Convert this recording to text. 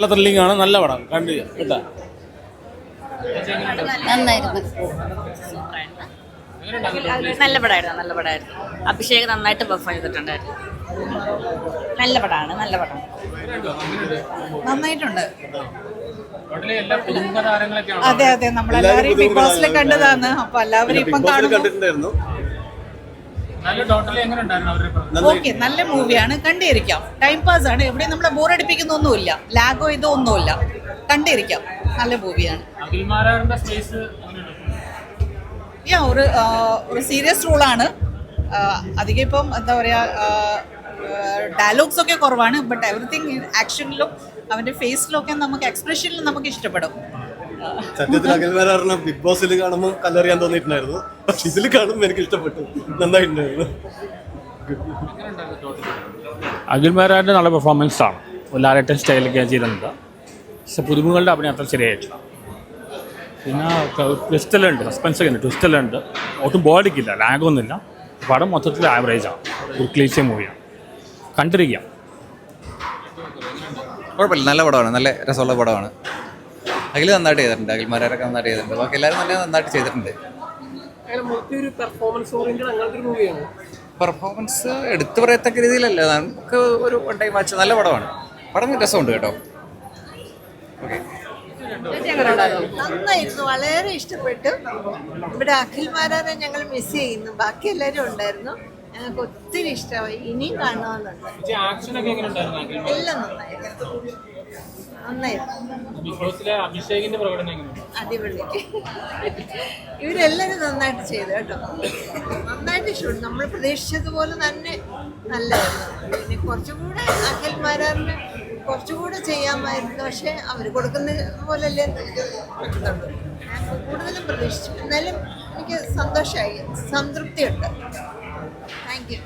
നല്ല ത്രില്ലിംഗ് ആണ്, നല്ല പടം കണ്ടു കേട്ടാ. നന്നായിരുന്നു. നല്ല പടമായിരുന്നു. അഭിഷേക് നന്നായിട്ട് പെർഫോം ചെയ്തിട്ടുണ്ടായിരുന്നു. നല്ല പടമാണ്. നന്നായിട്ടുണ്ട്. അതെ അതെ, നമ്മളെല്ലാവരും ബിഗ് ബോസിൽ കണ്ടതാണ്. അപ്പൊ എല്ലാവരും ഇപ്പം കാണുന്നു. ഓക്കെ, നല്ല മൂവിയാണ്, കണ്ടിരിക്കാം. ടൈം പാസ് ആണ്, എവിടെയും നമ്മളെ ബോറടിപ്പിക്കുന്നൊന്നുമില്ല, ലാഗോ ഇതോ ഒന്നുമില്ല, കണ്ടിരിക്കാം. നല്ല മൂവിയാണ്. ഒരു സീരിയസ് റോളാണ്. അധികം ഇപ്പം എന്താ പറയുക, ഡയലോഗ്സ് ഒക്കെ കുറവാണ്. ബട്ട് എവറിത്തിങ് ആക്ഷനിലും അവൻ്റെ ഫേസിലൊക്കെ നമുക്ക് എക്സ്പ്രഷനിലും നമുക്ക് ഇഷ്ടപ്പെടും. സത്യത്തിൽ അഖിൽമാരാറിനെ ബിഗ് ബോസിൽ കാണുമ്പോൾ കല്ലെറിയാൻ തോന്നിയിട്ടുണ്ടായിരുന്നു. പക്ഷെ ഇതിൽ കാണുമ്പോൾ എനിക്ക് ഇഷ്ടപ്പെട്ടു, നന്നായിട്ടുണ്ടായിരുന്നു. അഖിൽമാരാറിൻ്റെ നല്ല പെർഫോമൻസ് ആണ്. ലാലേട്ടൻ സ്റ്റൈലൊക്കെ ചെയ്തിട്ടുണ്ട്. പക്ഷെ പുതുമുകളുടെ അഭിനയം അത്ര ശരിയായിട്ടില്ല. പിന്നെ ട്വിസ്റ്റലുണ്ട്, സസ്പെൻസ് ഒക്കെ ഉണ്ട്, ട്വിസ്റ്റലുണ്ട്. ഒട്ടും ബോറടിക്കില്ല, ലാഗൊന്നുമില്ല. പടം മൊത്തത്തിൽ ആവറേജാണ്. ഒരു ക്ലീശ മൂവിയാണ്, കണ്ടിരിക്കാം. കുഴപ്പമില്ല, നല്ല പടമാണ്, നല്ല രസമുള്ള പടമാണ്. അഖിൽ നന്നായിട്ട് ചെയ്തിട്ടുണ്ട്, അഖിൽമാരൊക്കെ നന്നായിട്ട് ചെയ്തിട്ടുണ്ട്. ബാക്കി എല്ലാവരും നന്നായിട്ട് ചെയ്തിട്ടുണ്ട്. പെർഫോമൻസ് എടുത്തു പറയത്തക്ക രീതിയിലല്ല, നമുക്ക് ഒരു വൺ ടൈം വാച്ച്. നല്ല പടമാണ്, പടം രസമുണ്ട് കേട്ടോ. ഓക്കെ, നന്നായിരുന്നു, വളരെ ഇഷ്ടപ്പെട്ടു. ഇവിടെ അഖിൽമാരാറെ ഞങ്ങൾ മിസ് ചെയ്യുന്നു, ബാക്കി എല്ലാവരും ഉണ്ടായിരുന്നു. ഞങ്ങൾക്ക് ഒത്തിരി ഇഷ്ടമായി, ഇനിയും കാണണമെന്നുണ്ട്. എല്ലാം അടിപൊളി. ഇവരെല്ലാവരും നന്നായിട്ട് ചെയ്തു കേട്ടോ, നന്നായിട്ട് ഇഷ്ടപ്പെട്ടു. നമ്മൾ പ്രതീക്ഷിച്ചതുപോലെ തന്നെ നല്ലതായിരുന്നു. പിന്നെ കുറച്ചുകൂടെ അഖിൽമാരാറിന് കുറച്ചുകൂടെ ചെയ്യാമായിരുന്നു, പക്ഷെ അവർ കൊടുക്കുന്ന പോലല്ലേ പറ്റുന്നുള്ളൂ. ഞാൻ കൂടുതലും പ്രതീക്ഷിച്ചു. എന്നാലും എനിക്ക് സന്തോഷമായി, സംതൃപ്തിയുണ്ട്. Thank you.